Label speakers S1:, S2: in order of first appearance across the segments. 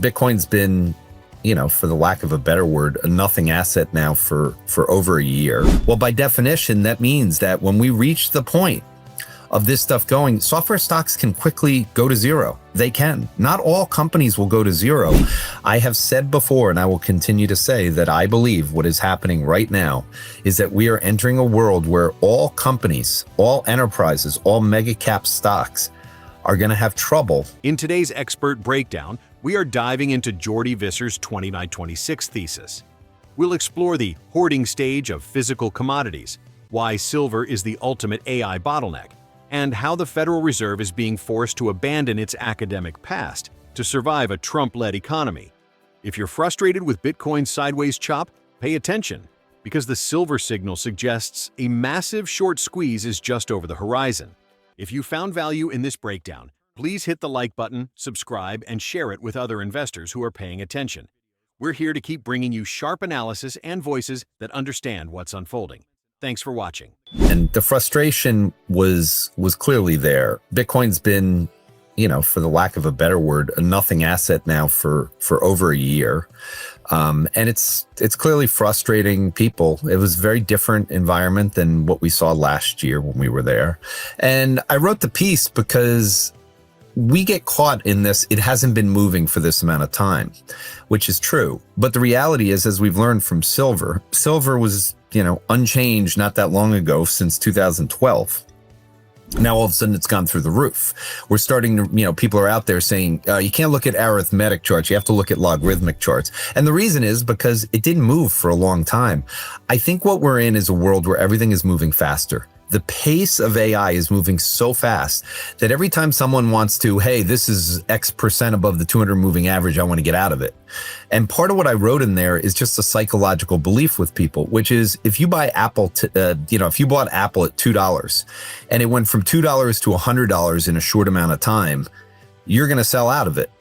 S1: Bitcoin's been, for the lack of a better word, a nothing asset now for over a year. Well, by definition, that means that when we reach the point of this stuff going, software stocks can quickly go to zero. They can. Not all companies will go to zero. I have said before, and I will continue to say, that I believe what is happening right now is that we are entering a world where all companies, all enterprises, all mega cap stocks are going to have trouble.
S2: In today's expert breakdown, we are diving into Jordi Visser's 2926 thesis. We'll explore the hoarding stage of physical commodities, why silver is the ultimate AI bottleneck, and how the Federal Reserve is being forced to abandon its academic past to survive a Trump-led economy. If you're frustrated with Bitcoin's sideways chop, pay attention, because the silver signal suggests a massive short squeeze is just over the horizon. If you found value in this breakdown, please hit the like button, subscribe, and share it with other investors who are paying attention. We're here to keep bringing you sharp analysis and voices that understand what's unfolding. Thanks for watching.
S1: And the frustration was clearly there. Bitcoin's been, for the lack of a better word, a nothing asset now for over a year. And it's clearly frustrating people. It was a very different environment than what we saw last year when we were there. And I wrote the piece because we get caught in this, it hasn't been moving for this amount of time, which is true. But the reality is, as we've learned from silver was, unchanged not that long ago, since 2012. Now, all of a sudden, it's gone through the roof. We're starting to, people are out there saying, you can't look at arithmetic charts. You have to look at logarithmic charts. And the reason is because it didn't move for a long time. I think what we're in is a world where everything is moving faster. The pace of AI is moving so fast that every time someone wants to, hey, this is X% above the 200 moving average, I want to get out of it. And part of what I wrote in there is just a psychological belief with people, which is if you buy Apple, if you bought Apple at $2 and it went from $2 to $100 in a short amount of time, you're going to sell out of it.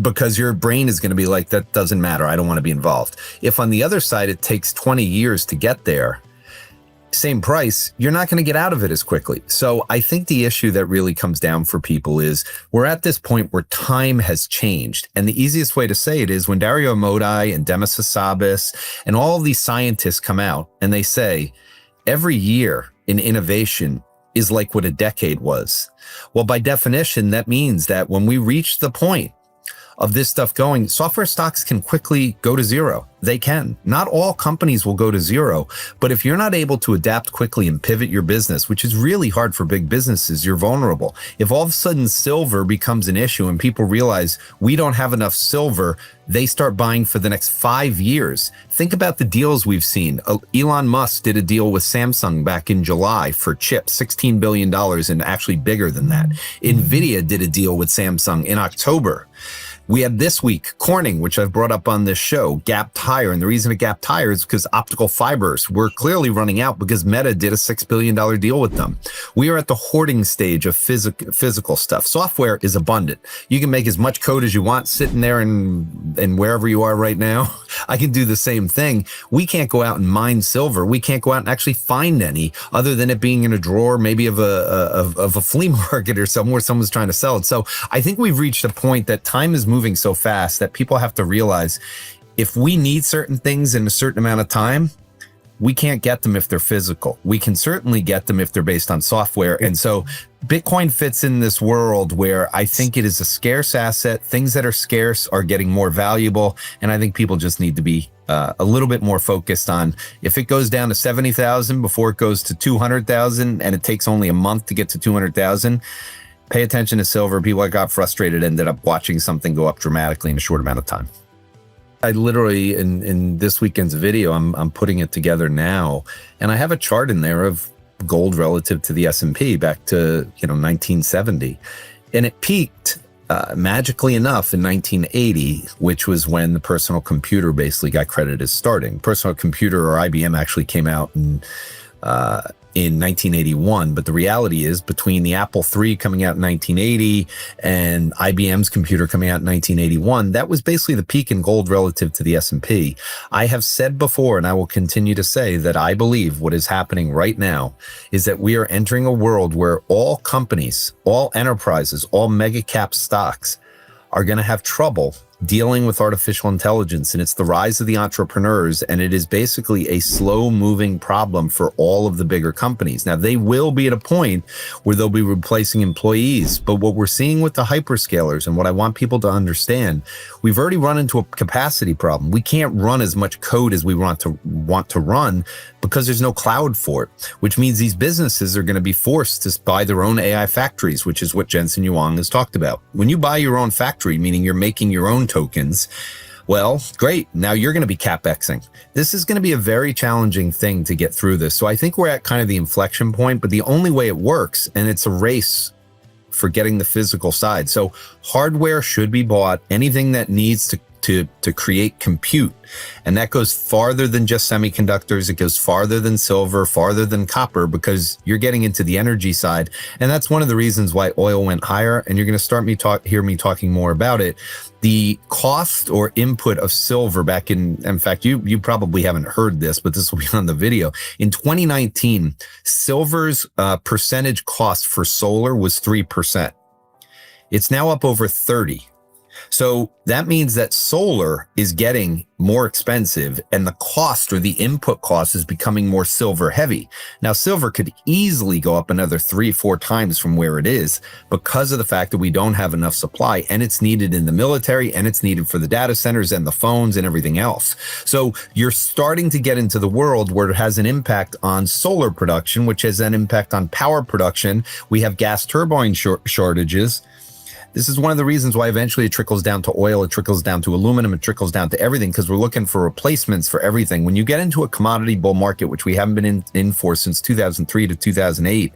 S1: Because your brain is going to be like, that doesn't matter. I don't want to be involved. If on the other side, it takes 20 years to get there, same price, you're not going to get out of it as quickly. So I think the issue that really comes down for people is we're at this point where time has changed. And the easiest way to say it is when Dario Amodei and Demis Hassabis and all of these scientists come out and they say, every year in innovation is like what a decade was. Well, by definition, that means that when we reach the point of this stuff going, software stocks can quickly go to zero. They can. Not all companies will go to zero, but if you're not able to adapt quickly and pivot your business, which is really hard for big businesses, you're vulnerable. If all of a sudden silver becomes an issue and people realize we don't have enough silver, they start buying for the next 5 years. Think about the deals we've seen. Elon Musk did a deal with Samsung back in July for chips, $16 billion, and actually bigger than that. NVIDIA did a deal with Samsung in October. We had this week Corning, which I've brought up on this show, gapped higher. And the reason it gapped higher is because optical fibers were clearly running out because Meta did a $6 billion deal with them. We are at the hoarding stage of physical stuff. Software is abundant. You can make as much code as you want sitting there and wherever you are right now. I can do the same thing. We can't go out and mine silver. We can't go out and actually find any other than it being in a drawer, maybe of a flea market or somewhere someone's trying to sell it. So I think we've reached a point that time is moving so fast that people have to realize if we need certain things in a certain amount of time, we can't get them if they're physical. We can certainly get them if they're based on software. And so Bitcoin fits in this world where I think it is a scarce asset. Things that are scarce are getting more valuable. And I think people just need to be a little bit more focused on if it goes down to 70,000 before it goes to 200,000 and it takes only a month to get to 200,000, pay attention to silver. People that got frustrated ended up watching something go up dramatically in a short amount of time. I literally, in this weekend's video, I'm putting it together now, and I have a chart in there of gold relative to the S&P back to 1970, and it peaked magically enough in 1980, which was when the personal computer basically got credited as starting. Personal computer, or IBM, actually came out in 1981, but the reality is between the Apple III coming out in 1980 and IBM's computer coming out in 1981, that was basically the peak in gold relative to the S&P. I have said before, and I will continue to say, that I believe what is happening right now is that we are entering a world where all companies, all enterprises, all mega cap stocks are going to have trouble dealing with artificial intelligence, and it's the rise of the entrepreneurs, and it is basically a slow-moving problem for all of the bigger companies. Now, they will be at a point where they'll be replacing employees, but what we're seeing with the hyperscalers, and what I want people to understand, we've already run into a capacity problem. We can't run as much code as we want to run because there's no cloud for it, which means these businesses are going to be forced to buy their own AI factories, which is what Jensen Huang has talked about. When you buy your own factory, meaning you're making your own tokens, well, great. Now you're going to be CapExing. This is going to be a very challenging thing to get through this. So I think we're at kind of the inflection point, but the only way it works, and it's a race for getting the physical side. So hardware should be bought, anything that needs to create compute. And that goes farther than just semiconductors. It goes farther than silver, farther than copper, because you're getting into the energy side. And that's one of the reasons why oil went higher. And you're going to hear me talking more about it. The cost or input of silver back in fact, you probably haven't heard this, but this will be on the video. In 2019, silver's percentage cost for solar was 3%. It's now up over 30. So that means that solar is getting more expensive and the cost or the input cost is becoming more silver heavy. Now, silver could easily go up another 3-4 times from where it is because of the fact that we don't have enough supply, and it's needed in the military, and it's needed for the data centers and the phones and everything else. So you're starting to get into the world where it has an impact on solar production, which has an impact on power production. We have gas turbine shortages. This is one of the reasons why eventually it trickles down to oil, it trickles down to aluminum, it trickles down to everything, because we're looking for replacements for everything. When you get into a commodity bull market, which we haven't been in for since 2003 to 2008,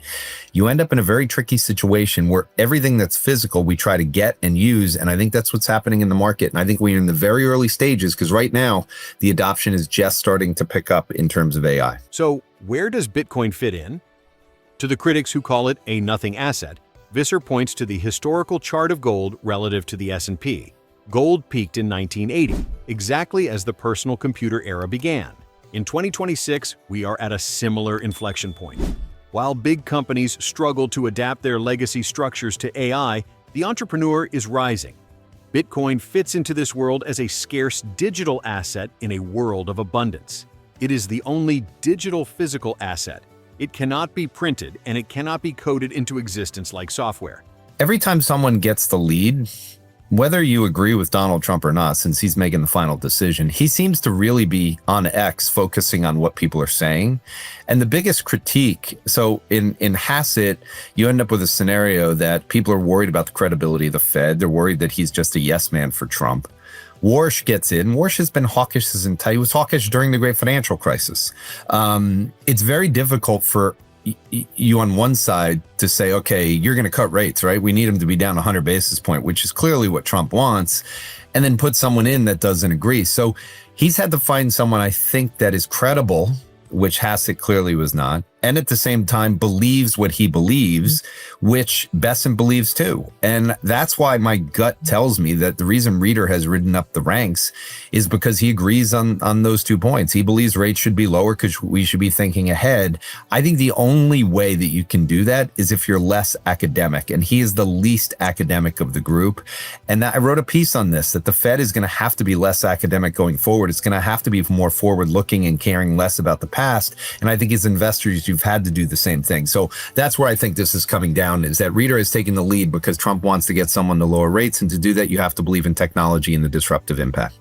S1: you end up in a very tricky situation where everything that's physical we try to get and use, and I think that's what's happening in the market. And I think we're in the very early stages, because right now the adoption is just starting to pick up in terms of AI.
S2: So where does Bitcoin fit in? To the critics who call it a nothing asset, Visser points to the historical chart of gold relative to the S&P. Gold peaked in 1980, exactly as the personal computer era began. In 2026, we are at a similar inflection point. While big companies struggle to adapt their legacy structures to AI, the entrepreneur is rising. Bitcoin fits into this world as a scarce digital asset in a world of abundance. It is the only digital physical asset. It cannot be printed, and it cannot be coded into existence like software.
S1: Every time someone gets the lead, whether you agree with Donald Trump or not, since he's making the final decision, he seems to really be on X focusing on what people are saying. And the biggest critique, so in Hassett, you end up with a scenario that people are worried about the credibility of the Fed. They're worried that he's just a yes man for Trump. Warsh gets in. Warsh has been hawkish he was hawkish during the great financial crisis. It's very difficult for you on one side to say, okay, you're going to cut rates, right? We need them to be down 100 basis points, which is clearly what Trump wants, and then put someone in that doesn't agree. So he's had to find someone, I think, that is credible, which Hassett clearly was not, and at the same time believes what he believes, which Besson believes too. And that's why my gut tells me that the reason Reader has ridden up the ranks is because he agrees on those 2 points. He believes rates should be lower because we should be thinking ahead. I think the only way that you can do that is if you're less academic, and he is the least academic of the group. And I wrote a piece on this, that the Fed is going to have to be less academic going forward. It's going to have to be more forward looking and caring less about the past. And I think as investors, you've had to do the same thing. So that's where I think this is coming down, is that Reader is taking the lead because Trump wants to get someone to lower rates. And to do that, you have to believe in technology and the disruptive impact.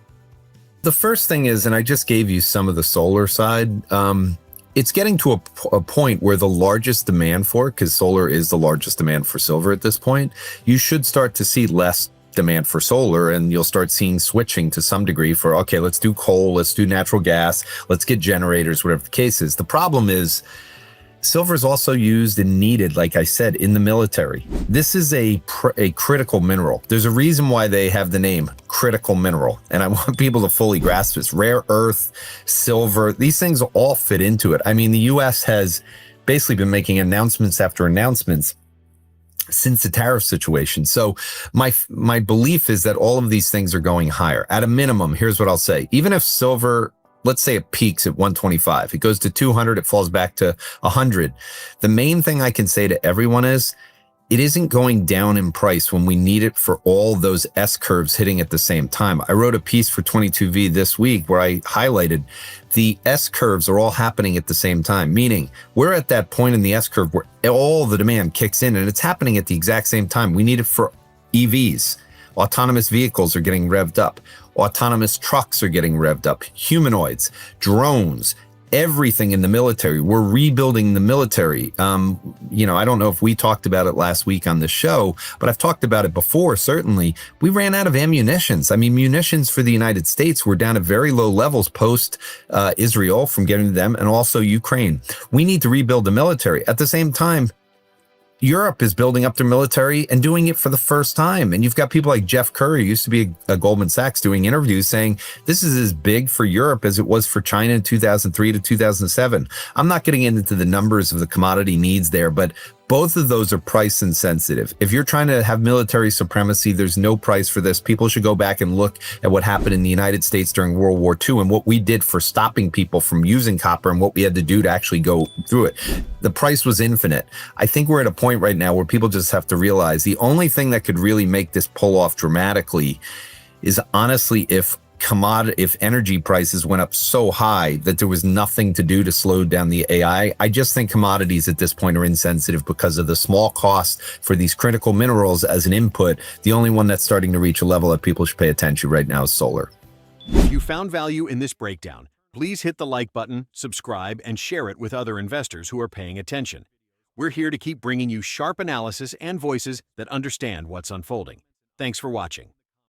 S1: The first thing is, and I just gave you some of the solar side, it's getting to a point where the largest demand for it, because solar is the largest demand for silver at this point, you should start to see less demand for solar, and you'll start seeing switching to some degree for, okay, let's do coal, let's do natural gas, let's get generators, whatever the case is. The problem is silver is also used and needed, like I said, in the military. This is a critical mineral. There's a reason why they have the name critical mineral, and I want people to fully grasp this. Rare earth, silver, these things all fit into it. I mean, the US has basically been making announcements after announcements since the tariff situation. So my belief is that all of these things are going higher. At a minimum, here's what I'll say. Even if silver, let's say it peaks at 125, it goes to 200, it falls back to 100. The main thing I can say to everyone is, it isn't going down in price when we need it for all those S curves hitting at the same time. I wrote a piece for 22V this week where I highlighted the S curves are all happening at the same time, meaning we're at that point in the S curve where all the demand kicks in, and it's happening at the exact same time. We need it for EVs. Autonomous vehicles are getting revved up. Autonomous trucks are getting revved up. Humanoids, drones, everything in the military. We're rebuilding the military. I don't know if we talked about it last week on the show, but I've talked about it before. Certainly, we ran out of ammunitions. I mean, munitions for the United States were down at very low levels post Israel from getting them, and also Ukraine. We need to rebuild the military. At the same time, Europe is building up their military and doing it for the first time. And you've got people like Jeff Curry, who used to be a Goldman Sachs, doing interviews saying this is as big for Europe as it was for China in 2003 to 2007. I'm not getting into the numbers of the commodity needs there, but both of those are price insensitive. If you're trying to have military supremacy, there's no price for this. People should go back and look at what happened in the United States during World War II and what we did for stopping people from using copper and what we had to do to actually go through it. The price was infinite. I think we're at a point right now where people just have to realize the only thing that could really make this pull off dramatically is honestly if energy prices went up so high that there was nothing to do to slow down the AI. I just think commodities at this point are insensitive because of the small cost for these critical minerals as an input. The only one that's starting to reach a level that people should pay attention to right now is solar.
S2: If you found value in this breakdown, please hit the like button, subscribe, and share it with other investors who are paying attention. We're here to keep bringing you sharp analysis and voices that understand what's unfolding. Thanks for watching.